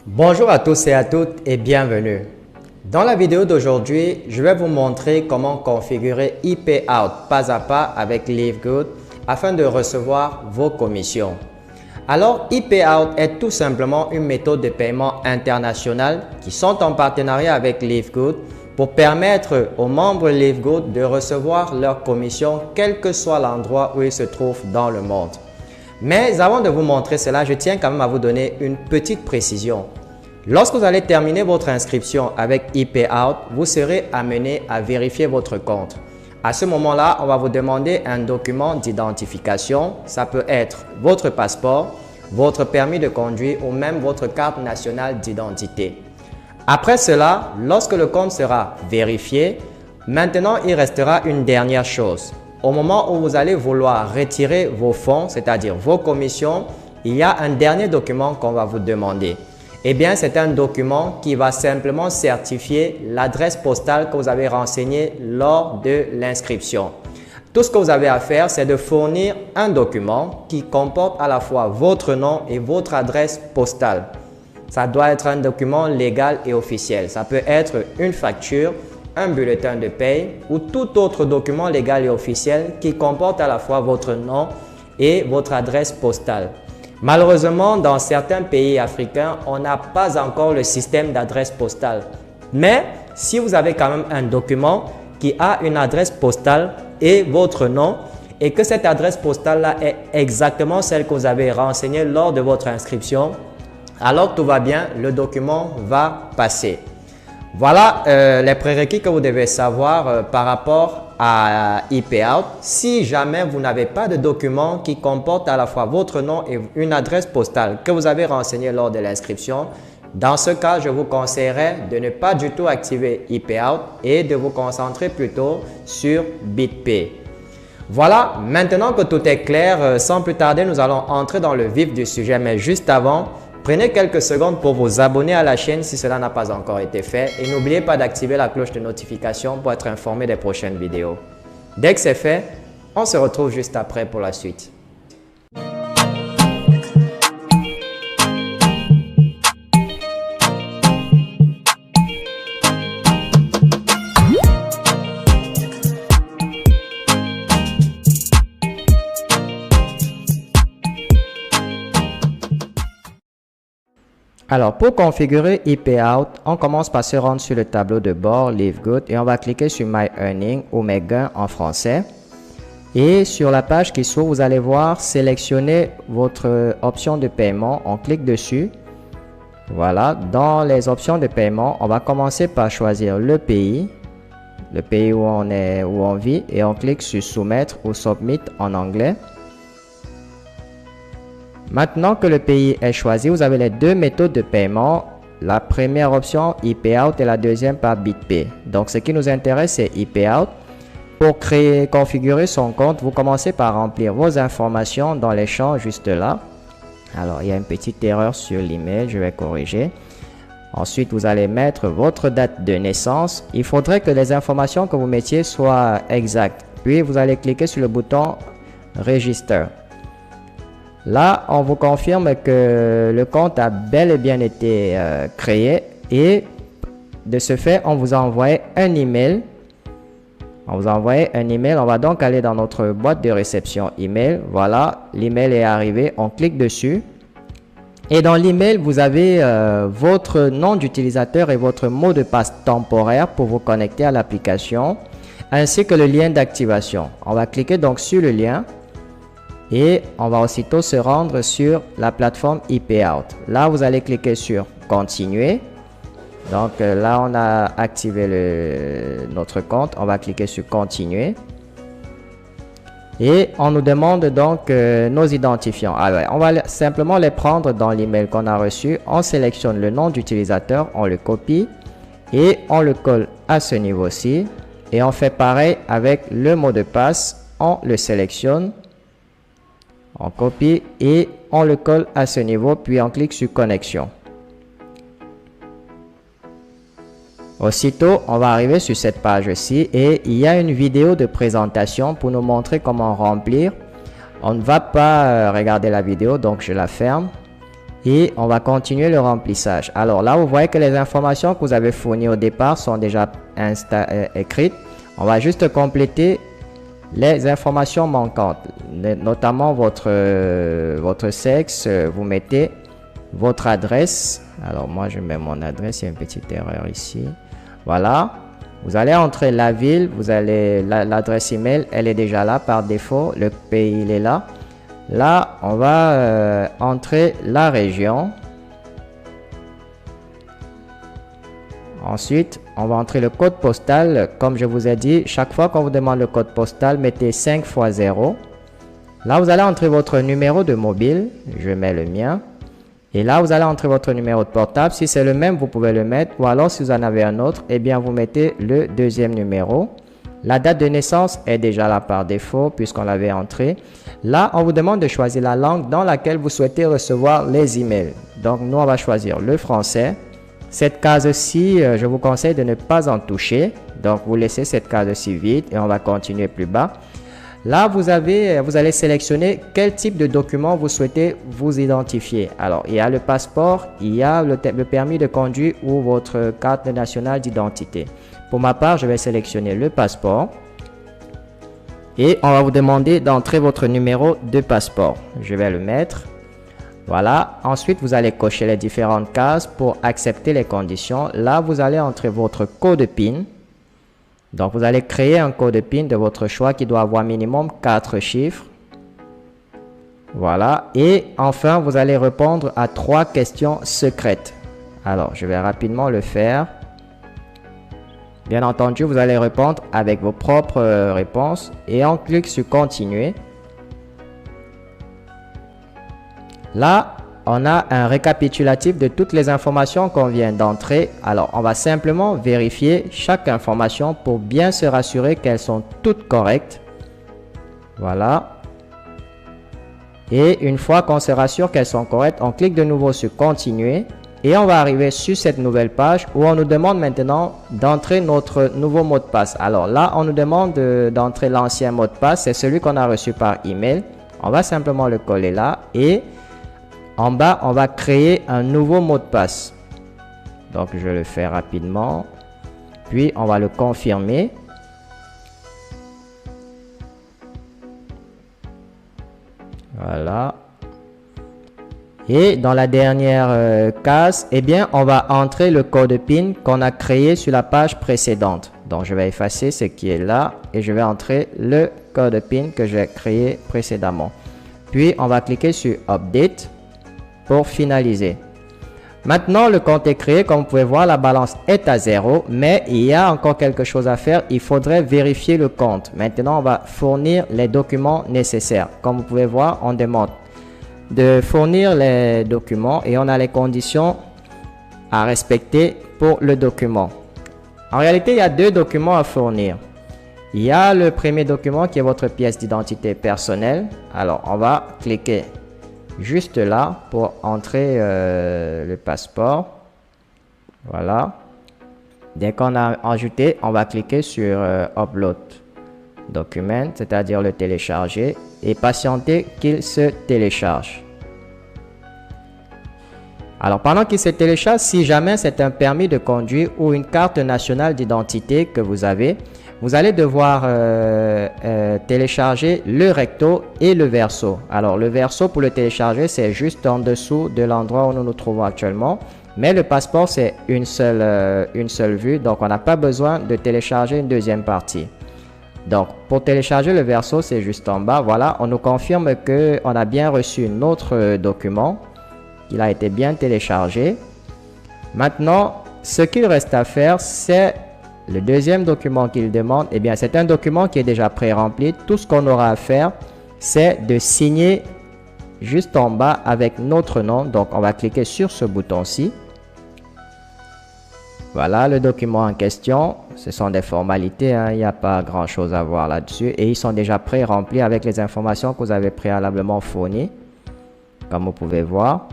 Bonjour à tous et à toutes et bienvenue. Dans la vidéo d'aujourd'hui, je vais vous montrer comment configurer IP-Out pas à pas avec Livegood afin de recevoir vos commissions. Alors, IP-Out est tout simplement une méthode de paiement internationale qui sont en partenariat avec Livegood pour permettre aux membres Livegood de recevoir leurs commissions quel que soit l'endroit où ils se trouvent dans le monde. Mais avant de vous montrer cela, je tiens quand même à vous donner une petite précision. Lorsque vous allez terminer votre inscription avec IP-Out, vous serez amené à vérifier votre compte. À ce moment-là, on va vous demander un document d'identification. Ça peut être votre passeport, votre permis de conduire ou même votre carte nationale d'identité. Après cela, lorsque le compte sera vérifié, maintenant il restera une dernière chose. Au moment où vous allez vouloir retirer vos fonds, c'est-à-dire vos commissions, il y a un dernier document qu'on va vous demander. Eh bien, c'est un document qui va simplement certifier l'adresse postale que vous avez renseignée lors de l'inscription. Tout ce que vous avez à faire, c'est de fournir un document qui comporte à la fois votre nom et votre adresse postale. Ça doit être un document légal et officiel. Ça peut être une facture, un bulletin de paye ou tout autre document légal et officiel qui comporte à la fois votre nom et votre adresse postale. Malheureusement, dans certains pays africains, on n'a pas encore le système d'adresse postale. Mais si vous avez quand même un document qui a une adresse postale et votre nom et que cette adresse postale-là est exactement celle que vous avez renseignée lors de votre inscription, alors tout va bien, le document va passer. Voilà les prérequis que vous devez savoir par rapport à IP-Out. Si jamais vous n'avez pas de document qui comporte à la fois votre nom et une adresse postale que vous avez renseignée lors de l'inscription, dans ce cas, je vous conseillerais de ne pas du tout activer IP-Out et de vous concentrer plutôt sur BitPay. Voilà, maintenant que tout est clair, sans plus tarder, nous allons entrer dans le vif du sujet. Mais juste avant, prenez quelques secondes pour vous abonner à la chaîne si cela n'a pas encore été fait et n'oubliez pas d'activer la cloche de notification pour être informé des prochaines vidéos. Dès que c'est fait, on se retrouve juste après pour la suite. Alors, pour configurer IP-Out, on commence par se rendre sur le tableau de bord Livegood et on va cliquer sur My Earning ou Mes gains en français. Et sur la page qui s'ouvre, vous allez voir sélectionner votre option de paiement. On clique dessus. Voilà, dans les options de paiement, on va commencer par choisir le pays où on vit et on clique sur Soumettre ou Submit en anglais. Maintenant que le pays est choisi, vous avez les deux méthodes de paiement. La première option, IP-Out, et la deuxième par BitPay. Donc, ce qui nous intéresse, c'est IP-Out. Pour configurer son compte, vous commencez par remplir vos informations dans les champs juste là. Alors, il y a une petite erreur sur l'email, je vais corriger. Ensuite, vous allez mettre votre date de naissance. Il faudrait que les informations que vous mettiez soient exactes. Puis, vous allez cliquer sur le bouton Register. Là, on vous confirme que le compte a bel et bien été créé et de ce fait, on vous a envoyé un email. On va donc aller dans notre boîte de réception email. Voilà, l'email est arrivé. On clique dessus. Et dans l'email, vous avez votre nom d'utilisateur et votre mot de passe temporaire pour vous connecter à l'application, ainsi que le lien d'activation. On va cliquer donc sur le lien. Et on va aussitôt se rendre sur la plateforme IP-Out. Là, vous allez cliquer sur Continuer. Donc là, on a activé notre compte. On va cliquer sur Continuer. Et on nous demande donc nos identifiants. Alors, on va simplement les prendre dans l'email qu'on a reçu. On sélectionne le nom d'utilisateur, on le copie et on le colle à ce niveau-ci. Et on fait pareil avec le mot de passe. On le sélectionne. On copie et on le colle à ce niveau, puis on clique sur Connexion. Aussitôt, on va arriver sur cette page-ci et il y a une vidéo de présentation pour nous montrer comment remplir. On ne va pas regarder la vidéo, donc je la ferme. et on va continuer le remplissage. Alors là, vous voyez que les informations que vous avez fournies au départ sont déjà écrites. On va juste compléter les informations manquantes, notamment votre sexe. Vous mettez votre adresse. Alors moi, je mets mon adresse. Il y a une petite erreur ici. Voilà. Vous allez entrer la ville. Vous allez l'adresse email. Elle est déjà là par défaut. Le pays, il est là. Là, on va entrer la région. Ensuite, on va entrer le code postal. Comme je vous ai dit, chaque fois qu'on vous demande le code postal, mettez 5 x 0. Là, vous allez entrer votre numéro de mobile. Je mets le mien. Et là, vous allez entrer votre numéro de portable. Si c'est le même, vous pouvez le mettre. Ou alors, si vous en avez un autre, eh bien, vous mettez le deuxième numéro. La date de naissance est déjà là par défaut puisqu'on l'avait entré. Là, on vous demande de choisir la langue dans laquelle vous souhaitez recevoir les emails. Donc, nous, on va choisir le français. Cette case-ci, je vous conseille de ne pas en toucher. Donc, vous laissez cette case-ci vide et on va continuer plus bas. Là, vous allez sélectionner quel type de document vous souhaitez vous identifier. Alors, il y a le passeport, il y a le permis de conduire ou votre carte nationale d'identité. Pour ma part, je vais sélectionner le passeport. Et on va vous demander d'entrer votre numéro de passeport. Je vais le mettre. Voilà. Ensuite, vous allez cocher les différentes cases pour accepter les conditions. Là, vous allez entrer votre code PIN. Donc, vous allez créer un code PIN de votre choix qui doit avoir minimum 4 chiffres. Voilà. Et enfin, vous allez répondre à 3 questions secrètes. Alors, je vais rapidement le faire. Bien entendu, vous allez répondre avec vos propres réponses et on clique sur continuer. Là, on a un récapitulatif de toutes les informations qu'on vient d'entrer. Alors, on va simplement vérifier chaque information pour bien se rassurer qu'elles sont toutes correctes. Voilà. Et une fois qu'on se rassure qu'elles sont correctes, on clique de nouveau sur continuer. Et on va arriver sur cette nouvelle page où on nous demande maintenant d'entrer notre nouveau mot de passe. Alors là, on nous demande d'entrer l'ancien mot de passe. C'est celui qu'on a reçu par email. On va simplement le coller là. Et en bas, on va créer un nouveau mot de passe. Donc, je le fais rapidement. Puis, on va le confirmer. Voilà. Et dans la dernière case, eh bien, on va entrer le code PIN qu'on a créé sur la page précédente. Donc, je vais effacer ce qui est là et je vais entrer le code PIN que j'ai créé précédemment. Puis, on va cliquer sur Update pour finaliser. Maintenant, le compte est créé. Comme vous pouvez voir, la balance est à 0, mais il y a encore quelque chose à faire. Il faudrait vérifier le compte. Maintenant, on va fournir les documents nécessaires. Comme vous pouvez voir, on demande de fournir les documents et on a les conditions à respecter pour le document. En réalité, il y a 2 documents à fournir. Il y a le premier document qui est votre pièce d'identité personnelle. Alors, on va cliquer juste là pour entrer le passeport. Voilà. Dès qu'on a ajouté, on va cliquer sur Upload Document, c'est-à-dire le télécharger et patienter qu'il se télécharge. Alors, pendant qu'il se télécharge, si jamais c'est un permis de conduire ou une carte nationale d'identité que vous avez, vous allez devoir télécharger le recto et le verso. Alors, le verso pour le télécharger, c'est juste en dessous de l'endroit où nous nous trouvons actuellement. Mais le passeport, c'est une seule vue, donc on n'a pas besoin de télécharger une deuxième partie. Donc, pour télécharger le verso, c'est juste en bas. Voilà, on nous confirme qu'on a bien reçu notre document. Il a été bien téléchargé. Maintenant, ce qu'il reste à faire, c'est le deuxième document qu'il demande. Eh bien, c'est un document qui est déjà pré-rempli. Tout ce qu'on aura à faire, c'est de signer juste en bas avec notre nom. Donc, on va cliquer sur ce bouton-ci. Voilà le document en question. Ce sont des formalités, hein. Il n'y a pas grand-chose à voir là-dessus. Et ils sont déjà pré-remplis avec les informations que vous avez préalablement fournies, comme vous pouvez voir.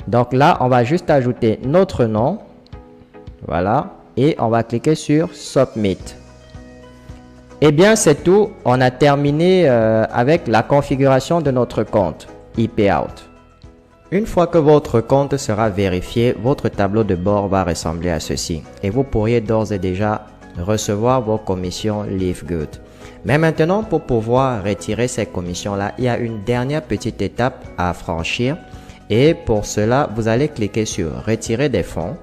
Donc là, on va juste ajouter notre nom. Voilà. Et on va cliquer sur Submit. Eh bien, c'est tout. On a terminé avec la configuration de notre compte IP Out. Une fois que votre compte sera vérifié, votre tableau de bord va ressembler à ceci et vous pourriez d'ores et déjà recevoir vos commissions Live Good. Mais maintenant, pour pouvoir retirer ces commissions-là, il y a une dernière petite étape à franchir et pour cela, vous allez cliquer sur Retirer des fonds.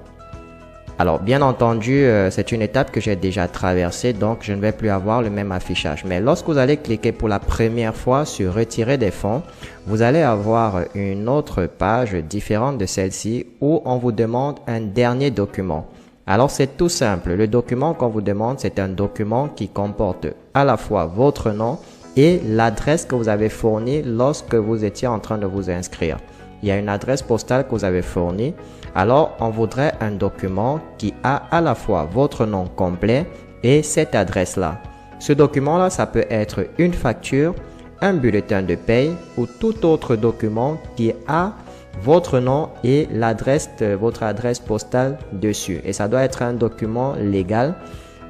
Alors, bien entendu, c'est une étape que j'ai déjà traversée, donc je ne vais plus avoir le même affichage. Mais lorsque vous allez cliquer pour la première fois sur Retirer des fonds, vous allez avoir une autre page différente de celle-ci où on vous demande un dernier document. Alors, c'est tout simple. Le document qu'on vous demande, c'est un document qui comporte à la fois votre nom et l'adresse que vous avez fournie lorsque vous étiez en train de vous inscrire. Il y a une adresse postale que vous avez fournie. Alors, on voudrait un document qui a à la fois votre nom complet et cette adresse-là. Ce document-là, ça peut être une facture, un bulletin de paye ou tout autre document qui a votre nom et l'adresse de votre adresse postale dessus. Et ça doit être un document légal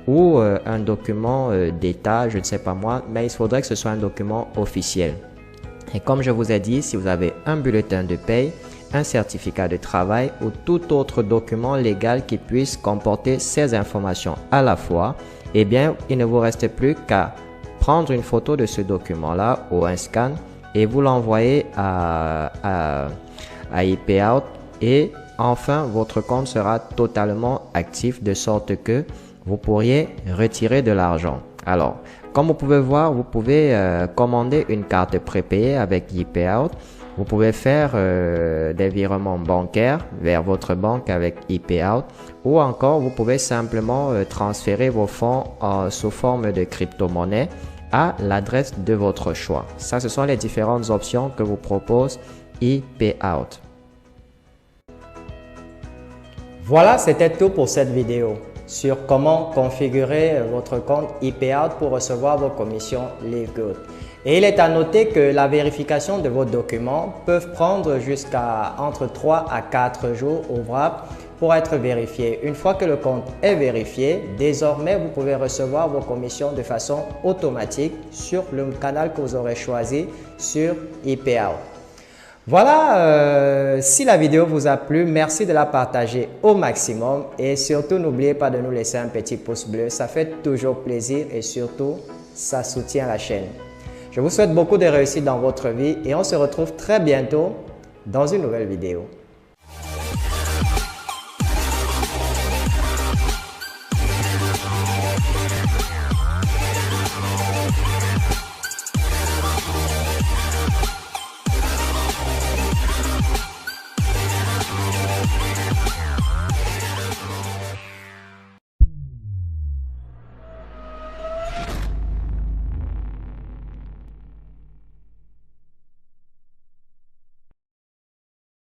ou un document d'État, je ne sais pas moi, mais il faudrait que ce soit un document officiel. Et comme je vous ai dit, si vous avez un bulletin de paye, un certificat de travail ou tout autre document légal qui puisse comporter ces informations à la fois, eh bien, il ne vous reste plus qu'à prendre une photo de ce document-là ou un scan et vous l'envoyer à IPOut et enfin, votre compte sera totalement actif de sorte que vous pourriez retirer de l'argent. Alors, comme vous pouvez voir, vous pouvez commander une carte prépayée avec IPOut. Vous pouvez faire des virements bancaires vers votre banque avec IPOut ou encore vous pouvez simplement transférer vos fonds sous forme de crypto-monnaie à l'adresse de votre choix. Ça, ce sont les différentes options que vous propose IPOut. Voilà, c'était tout pour cette vidéo sur comment configurer votre compte IPOut pour recevoir vos commissions Live Good. Et il est à noter que la vérification de vos documents peut prendre jusqu'à entre 3 à 4 jours ouvrables pour être vérifié. Une fois que le compte est vérifié, désormais vous pouvez recevoir vos commissions de façon automatique sur le canal que vous aurez choisi sur IPOut. Voilà, si la vidéo vous a plu, merci de la partager au maximum et surtout n'oubliez pas de nous laisser un petit pouce bleu, ça fait toujours plaisir et surtout ça soutient la chaîne. Je vous souhaite beaucoup de réussite dans votre vie et on se retrouve très bientôt dans une nouvelle vidéo.